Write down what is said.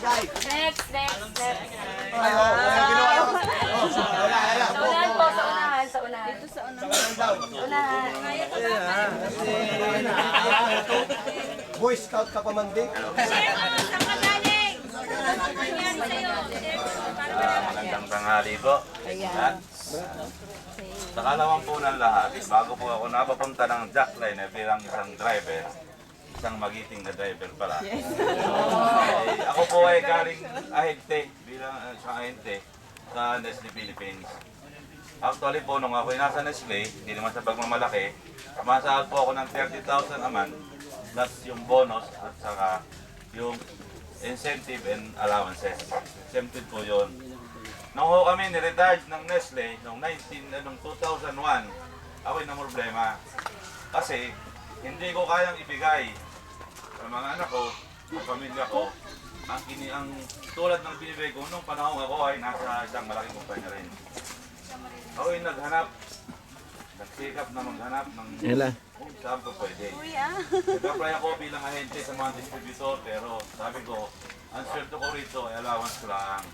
Next. Ay, oo. Ginawa ko. Sa unahan po, sa unahan. Dito sa unahan. Boy Scout ka pa man din. Magandang tanghali po. At sa kalawang po ng lahat, bago po ako napapunta ng jackline bilang isang driver, isang magiting na driver pala. Ako po ay galing ahente, bilang isang ahente sa Nestle Philippines. Actually po, nung ako ay nasa Nestle, hindi naman sa pagmamalaki, masahal po ako ng 30,000 a month, plus yung bonus at saka yung incentive and allowances. Exempted po yun. Nung ho kami ni-retired ng Nestle, noong 2001, ako'y na problema. Kasi hindi ko kayang ibigay sa mga anak ko, sa pamilya ko, ang tulad ng binibigay ko nung panahon ako ay nasa isang malaking kumpanya rin. Ako'y nagsikap na maghanap ng kung saan po pwede. Nag-apply ako bilang ahente sa mga distributor, pero sabi ko, ang sweldo ko rito ay allowance ko lang.